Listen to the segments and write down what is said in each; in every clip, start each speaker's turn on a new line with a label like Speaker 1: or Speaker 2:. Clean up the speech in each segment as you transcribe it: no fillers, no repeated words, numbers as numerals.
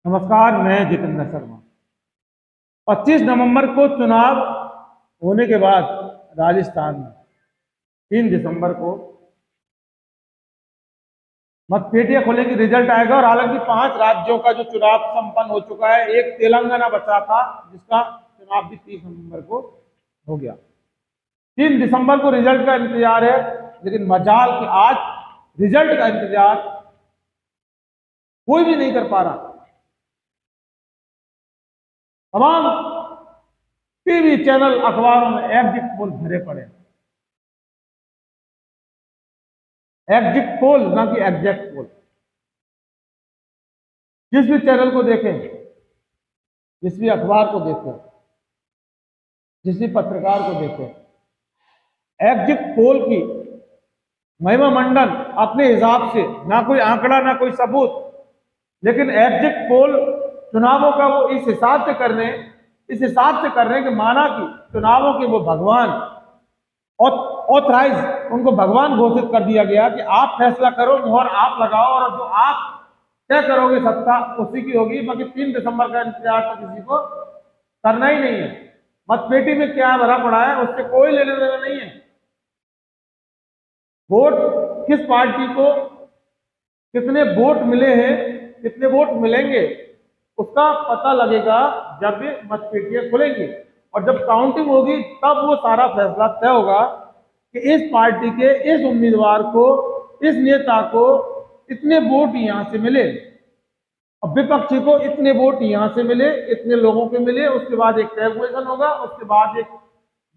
Speaker 1: नमस्कार, मैं जितेंद्र शर्मा। 25 नवंबर को चुनाव होने के बाद राजस्थान में 3 दिसंबर को मतपेटियां खुलेंगी, रिजल्ट आएगा। और हालांकि 5 राज्यों का जो चुनाव संपन्न हो चुका है, एक तेलंगाना बचा था जिसका चुनाव भी 30 नवंबर को हो गया। 3 दिसंबर को रिजल्ट का इंतजार है, लेकिन मजाल कि आज रिजल्ट का इंतजार कोई भी नहीं कर पा रहा। तमाम टीवी चैनल, अखबारों में एग्जिट पोल भरे पड़े। एग्जिट पोल ना कि एग्जैक्ट पोल। जिस भी चैनल को देखें, जिस भी अखबार को देखें, जिस भी पत्रकार को देखें, एग्जिट पोल की महिमा मंडन अपने हिसाब से, ना कोई आंकड़ा ना कोई सबूत, लेकिन एग्जिट पोल चुनावों का वो इस हिसाब से कर रहे हैं, इस हिसाब से कर रहे हैं कि माना कि चुनावों के वो भगवान ऑथराइज, उनको भगवान घोषित कर दिया गया कि आप फैसला करो, मोहर आप लगाओ, और जो आप तय करोगे सत्ता उसी की होगी। बाकी 3 दिसंबर का इंतजार तो किसी को करना ही नहीं है। मतपेटी में क्या भरा पड़ा है उससे कोई लेना देना नहीं है। वोट किस पार्टी को कितने वोट मिले हैं, कितने वोट मिलेंगे, उसका पता लगेगा जब ये मतपेटियां खुलेंगी। और जब काउंटिंग होगी तब वो सारा फैसला तय होगा कि इस पार्टी के इस उम्मीदवार को, इस नेता को इतने वोट यहां से मिले, और विपक्षी को इतने वोट यहां से मिले, इतने लोगों के मिले। उसके बाद एक कैलकुलेशन होगा, उसके बाद एक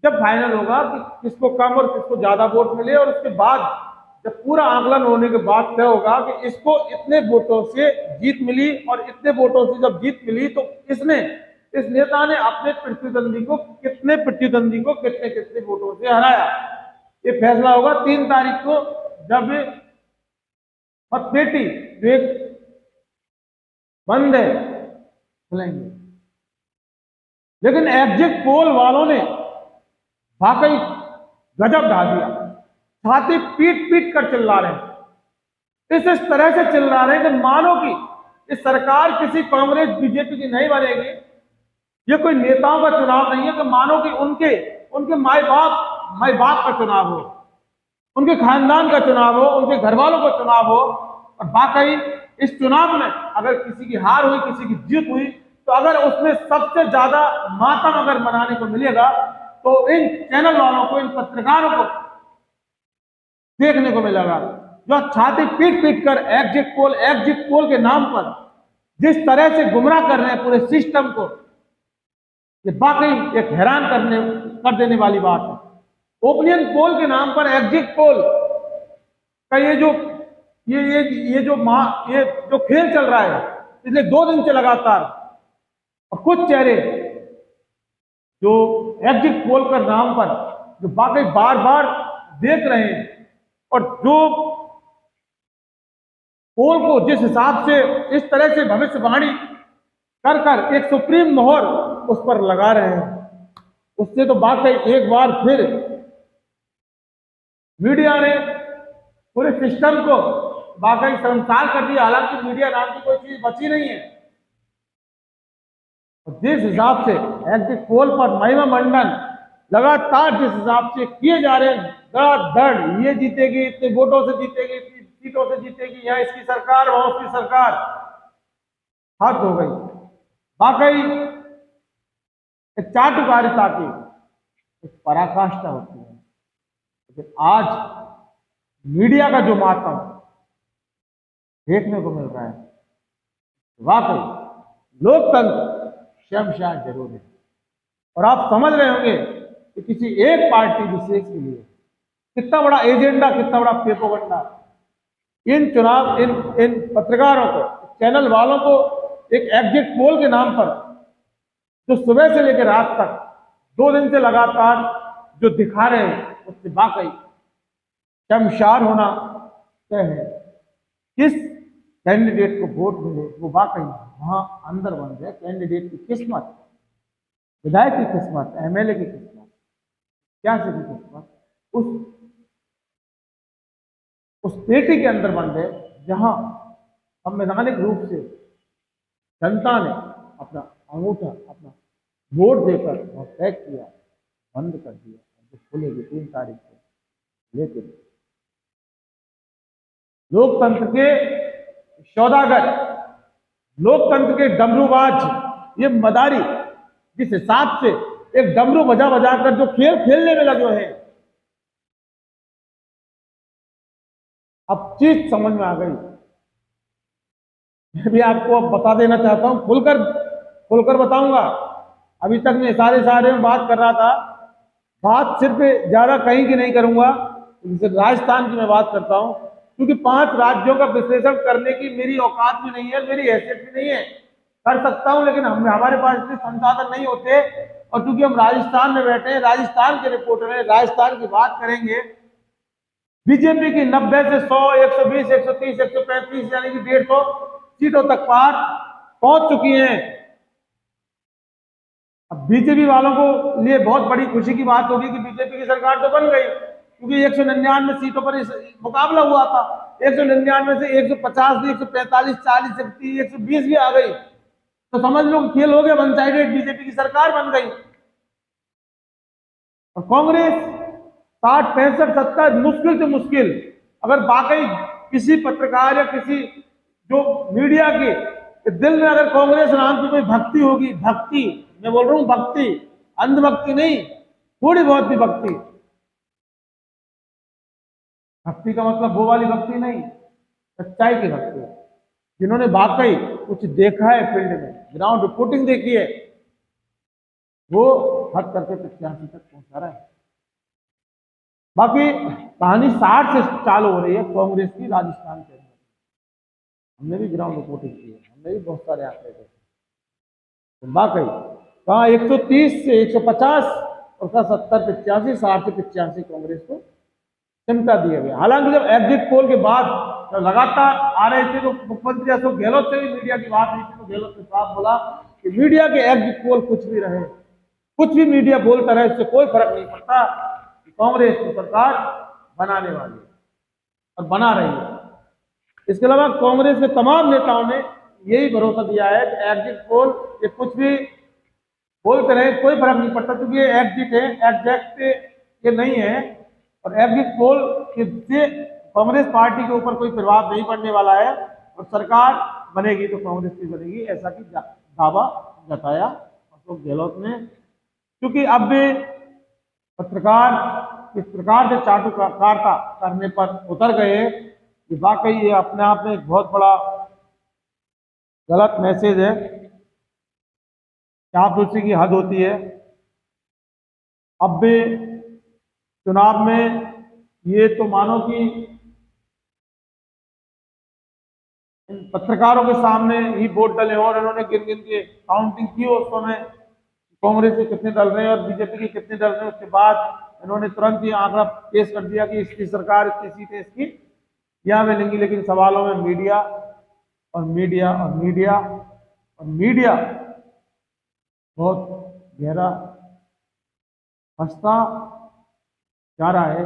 Speaker 1: जब फाइनल होगा कि किसको कम और किसको ज्यादा वोट मिले, और उसके बाद जब पूरा आंकलन होने के बाद तय होगा कि इसको इतने वोटों से जीत मिली, और इतने वोटों से जब जीत मिली तो इसने, इस नेता ने अपने प्रतिद्वंदी को कितने कितने वोटों से हराया। ये फैसला होगा 3 तारीख को, जब मतपेटी जो एक बंद है खुलेंगे। लेकिन एग्जिट पोल वालों ने वाकई गजब ढा दिया। छाती पीट पीट कर चिल्ला रहे हैं, इस तरह से चिल्ला रहे हैं कि मानो कि इस सरकार किसी कांग्रेस बीजेपी की नहीं बनेगी, ये कोई नेताओं का चुनाव नहीं है, कि मानो कि उनके उनके माई बाप का चुनाव हो, उनके खानदान का चुनाव हो, उनके घर वालों का चुनाव हो। और वाकई इस चुनाव में अगर किसी की हार हुई, किसी की जीत हुई, तो अगर उसमें सबसे ज्यादा मातम अगर मनाने को मिलेगा तो इन चैनल वालों को, इन पत्रकारों को देखने को मिलेगा, जो छाती पीट पीट कर एग्जिट पोल के नाम पर जिस तरह से गुमराह कर रहे हैं पूरे सिस्टम को। ये वाकई एक हैरान कर देने वाली बात है। ओपिनियन पोल के नाम पर एग्जिट पोल का ये जो खेल चल रहा है पिछले 2 दिन से लगातार, और कुछ चेहरे जो एग्जिट पोल के नाम पर जो वाकई बार बार देख रहे हैं, और जो पोल को जिस हिसाब से इस तरह से भविष्यवाणी कर कर एक सुप्रीम मोहर उस पर लगा रहे हैं, उससे तो वाकई एक बार फिर मीडिया ने पूरे सिस्टम को वाकई शर्मसार कर दिया। हालांकि मीडिया नाम की कोई चीज बची नहीं है। जिस हिसाब से एग्जिट पोल पर महिमा मंडन लगातार जिस हिसाब से किए जा रहे हैं, धड़ ये जीतेगी, इतने वोटों से जीतेगी, इतनी सीटों से जीतेगी, यहाँ इसकी सरकार, वहां उसकी सरकार, हद हो गई। वाकई एक चाटुकारिता की एक पराकाष्ठा होती है। लेकिन आज मीडिया का जो मातम देखने को मिल रहा है, वाकई लोकतंत्र शर्मसार जरूर है। और आप समझ रहे होंगे कि किसी एक पार्टी विशेष के लिए कितना बड़ा एजेंडा, कितना बड़ा प्रोपेगेंडा इन पत्रकारों को, चैनल वालों को एक एग्जिट पोल के नाम पर जो सुबह से लेकर रात तक 2 दिन से लगातार जो दिखा रहे हैं, उससे वाकई शर्मसार होना तय है। किस कैंडिडेट को वोट मिले वो वाकई वहां अंदर बन जाए। कैंडिडेट की किस्मत, विधायक की किस्मत, एमएलए की किस्मत, क्या से की किस्मत उस पेटी के अंदर बन गए, जहां संवैधानिक रूप से जनता ने अपना अंगूठा, अपना वोट देकर वह तय किया, बंद कर दिया। जो खुलेगी 3 तारीख को, लेकिन लोकतंत्र के सौदागर, लोकतंत्र के डमरूबाज, ये मदारी जिस हिसाब से एक डमरू बजा बजा कर जो खेल खेलने में लगे हैं, अब चीज समझ में आ गई। मैं भी आपको अब बता देना चाहता हूं, खुलकर बताऊंगा। अभी तक मैं सारे में बात कर रहा था, बात सिर्फ ज्यादा कहीं की नहीं करूंगा, जैसे राजस्थान की मैं बात करता हूं, क्योंकि 5 राज्यों का विश्लेषण करने की मेरी औकात भी नहीं है, मेरी हैसियत भी नहीं है। कर सकता हूं, लेकिन हमारे पास इतने संसाधन नहीं होते, और क्योंकि हम राजस्थान में बैठे हैं, राजस्थान के रिपोर्टर हैं, राजस्थान की बात करेंगे। बीजेपी की 90 से 100, 120, 130, 135 यानी कि 150 सीटों तक पार पहुंच चुकी हैं। अब बीजेपी वालों को लिए बहुत बड़ी खुशी की बात होगी कि बीजेपी की सरकार तो बन गई, क्योंकि 199 सीटों पर मुकाबला हुआ था। 199 से 150, 145, 40, 120 भी आ गई, तो समझ लो खेल हो गया, वन साइडेड बीजेपी की सरकार बन गई। और कांग्रेस 60, 65, 70 मुश्किल से मुश्किल, अगर वाकई किसी पत्रकार या किसी जो मीडिया के दिल में अगर कांग्रेस नाम की कोई भक्ति होगी, भक्ति मैं बोल रहा हूं, भक्ति, अंधभक्ति नहीं, थोड़ी बहुत भी भक्ति, भक्ति का मतलब वो वाली भक्ति नहीं, सच्चाई की भक्ति, जिन्होंने वाकई कुछ देखा है फील्ड में, ग्राउंड रिपोर्टिंग देखी है, वो हद करके 85 तक पहुंचा रहा है। बाकी कहानी 60 से चालू हो रही है कांग्रेस की राजस्थान के अंदर। हमने भी ग्राउंड रिपोर्टिंग की है, हमने भी बहुत सारे आंकड़े देखे, तो वाकई कहा 130 से 150 और कहा 70, 85, 60 से 85 कांग्रेस को चिमटा दिया गया। हालांकि जब एग्जिट पोल के बाद जब लगातार आ रहे थे, तो मुख्यमंत्री अशोक गहलोत से भी मीडिया की बात हुई थी, तो गहलोत ने साफ बोला कि मीडिया के एग्जिट पोल कुछ भी रहे, कुछ भी मीडिया बोलता रहे, इससे कोई फर्क नहीं पड़ता, कांग्रेस की सरकार बनाने वाली है और बना रही है। इसके अलावा कांग्रेस के तमाम नेताओं ने यही भरोसा दिया है कि एग्जिट पोल ये कुछ भी बोलते रहे, कोई फर्क नहीं पड़ता, क्योंकि ये एग्जिट है, एग्जैक्ट ये नहीं है, और एग्जिट पोल से कांग्रेस पार्टी के ऊपर कोई प्रभाव नहीं पड़ने वाला है, और सरकार बनेगी तो कांग्रेस की बनेगी, ऐसा की दावा जताया अशोक गहलोत ने। क्योंकि अब भी पत्रकार इस प्रकार से चाटुकारिता करने पर उतर गए कि वाकई ये अपने आप में एक बहुत बड़ा गलत मैसेज है, चापलूसी की हद होती है। अब भी चुनाव में ये तो मानो कि इन पत्रकारों के सामने ही वोट डले और इन्होंने गिन गिन के काउंटिंग की उस समय कांग्रेस के कितने डल रहे हैं और बीजेपी के कितने डल रहे हैं। उसके बाद इन्होंने तुरंत ही आंकड़ा पेश कर दिया कि इसकी सरकार, इसकी सीटें इसकी यहाँ मिलेंगी। लेकिन सवालों में मीडिया और मीडिया और मीडिया और मीडिया बहुत गहरा फंसता जा रहा है।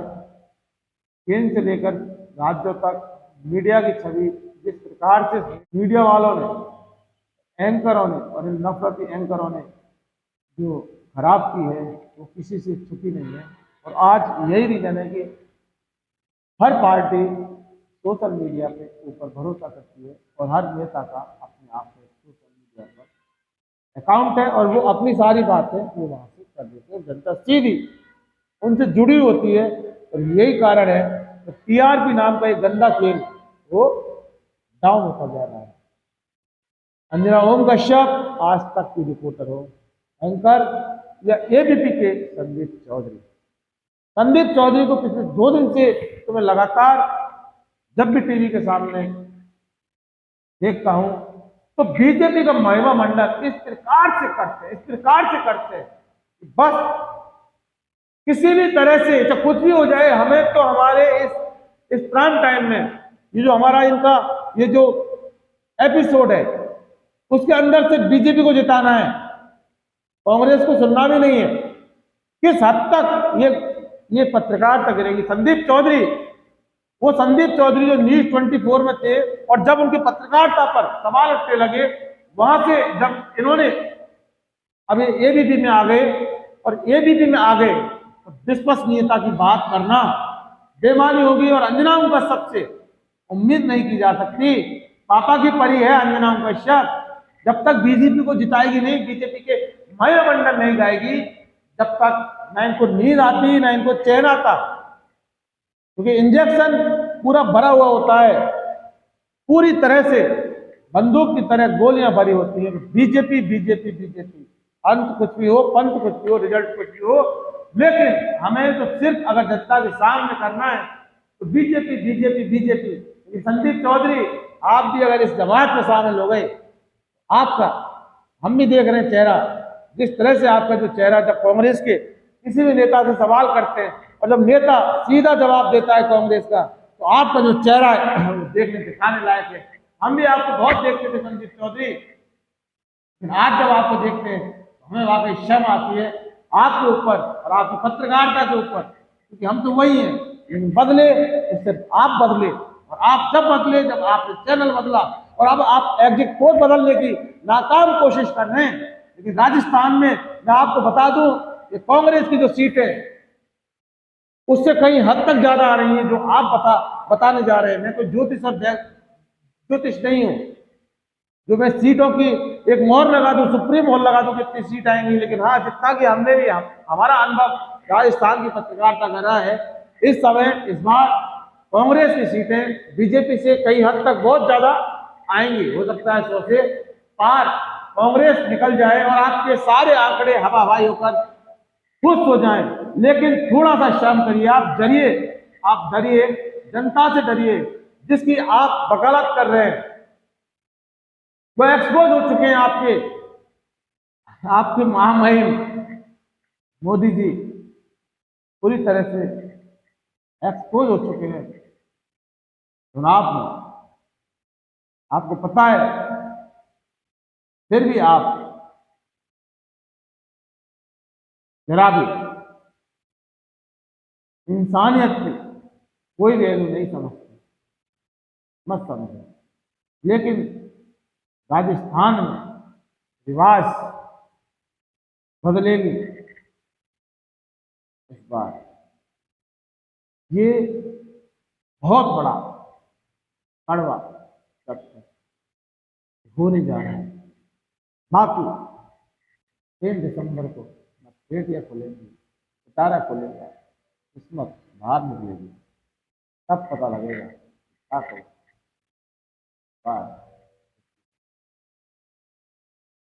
Speaker 1: केंद्र से लेकर राज्यों तक मीडिया की छवि जिस प्रकार से मीडिया वालों ने, एंकरों ने और इन नफरती एंकरों ने जो खराब की है वो किसी से छुपी नहीं है। और आज यही रीजन है कि हर पार्टी सोशल मीडिया पे ऊपर भरोसा करती है और हर नेता का अपने आप में सोशल मीडिया पर अकाउंट है और वो अपनी सारी बातें वो वहाँ से कर देते हैं। जनता सीधी उनसे जुड़ी होती है और यही कारण है कि टीआरपी नाम का एक गंदा खेल वो डाउन होता जा रहा है। अंजना ओम कश्यप आज तक की रिपोर्टर हो, एंकर या एबीपी के संदीप चौधरी को पिछले 2 दिन से तो मैं लगातार जब भी टीवी के सामने देखता हूं तो बीजेपी का महिमा मंडल इस प्रकार से करते हैं बस किसी भी तरह से चाहे कुछ भी हो जाए, हमें तो हमारे इस प्राइम टाइम में ये जो हमारा इनका ये जो एपिसोड है उसके अंदर से बीजेपी को जिताना है, कांग्रेस को सुनना भी नहीं है। किस हद तक ये पत्रकारिता करेगी। संदीप चौधरी जो न्यूज़ 24 में थे और जब उनकी पत्रकारिता पर सवाल उठने लगे वहां से जब इन्होंने अभी एबीपी में आ गए और एबीपी में आ गए तो विश्वसनीयता की बात करना बेमानी होगी। और अंजना ओम कश्यप से उम्मीद नहीं की जा सकती। पापा की परी है अंजना ओम कश्यप, जब तक बीजेपी को जिताएगी नहीं, बीजेपी के मंडल नहीं गाएगी, जब तक ना इनको नींद आती ना इनको चैन आता, क्योंकि इंजेक्शन पूरा भरा हुआ होता है, पूरी तरह से बंदूक की तरह गोलियां भरी होती हैं। बीजेपी बीजेपी बीजेपी, अंत कुछ भी हो, पंत कुछ भी हो, रिजल्ट कुछ भी हो, लेकिन हमें तो सिर्फ अगर जनता के सामने करना है तो BJP BJP BJP. Sandeep Chaudhary, आप भी अगर इस जमात में शामिल हो गए, आपका हम भी देख रहे हैं चेहरा, जिस तरह से आपका जो चेहरा, जब कांग्रेस के किसी भी नेता से सवाल करते हैं और जब नेता सीधा जवाब देता है कांग्रेस का, तो आपका जो चेहरा है वो देखने दिखाने लायक है। हम भी आपको बहुत देखते थे संदीप चौधरी, लेकिन आज जब आपको देखते हैं तो हमें वाकई शर्म आती है आपके ऊपर और आपकी पत्रकारिता के ऊपर, क्योंकि हम तो वही हैं, लेकिन बदले तो सिर्फ आप बदले। और आप जब बदले, जब आपने चैनल बदला, और अब आप एग्जिट पोल बदलने की नाकाम कोशिश कर रहे हैं। लेकिन राजस्थान में मैं आपको बता दूं, ये कांग्रेस की जो सीट है उससे कहीं हद तक ज्यादा आ रही है जो आप बताने जा रहे हैं। मैं कोई ज्योतिष नहीं हूं जो मैं सीटों की एक मोहर लगा दूं, सुप्रीम मोहर लगा दूं कितनी सीट आएंगी। लेकिन हाँ, जितना कि हमने भी हमारा अनुभव राजस्थान की पत्रकारिता कर रहा है, इस समय इस बार कांग्रेस की सीटें बीजेपी से कई हद तक बहुत ज्यादा आएंगी। हो सकता है 100 से पार कांग्रेस निकल जाए और आपके सारे आंकड़े हवा हवाई होकर खुश हो जाएं। लेकिन थोड़ा सा शर्म करिए, आप डरिए, जनता से डरिए, जिसकी आप वकालत कर रहे हैं। वो एक्सपोज हो चुके हैं, आपके महामहिम मोदी जी पूरी तरह से एक्सपोज हो चुके हैं चुनाव में, आपको पता है, फिर भी आप जरा भी इंसानियत की कोई वैल्यू नहीं समझते, मत समझे। लेकिन राजस्थान में रिवाज बदलेगी इस बार, ये बहुत बड़ा कड़वा सत्य होने जा रहा है। बाकी 3 दिसंबर को पेटियां खुलेंगी, सितारा खुलेगा, किस्मत बाहर निकलेगी, तब पता लगेगा क्या करें।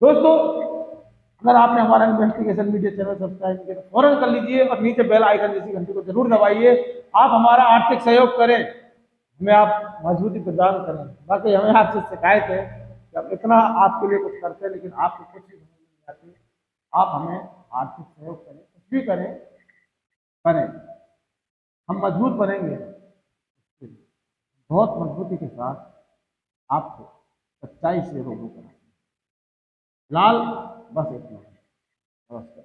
Speaker 1: दोस्तों, अगर आपने हमारा इन्वेस्टिगेशन मीडिया चैनल सब्सक्राइब किया तो फौरन कर लीजिए और नीचे बेल आइकन जैसी घंटी को जरूर दबाइए। आप हमारा आर्थिक सहयोग करें, हमें आप मजबूती प्रदान करें। बाकी हमें आपसे शिकायत है कि हम इतना आपके लिए कुछ करते हैं लेकिन आपको कुछ भी समझ नहीं आती। आप हमें आर्थिक सहयोग करें, कुछ भी करें, हम मजबूत बनेंगे, बहुत मजबूती के साथ आपको सच्चाई से रूबरू कराएंगे। फिलहाल बस इतना। नमस्कार।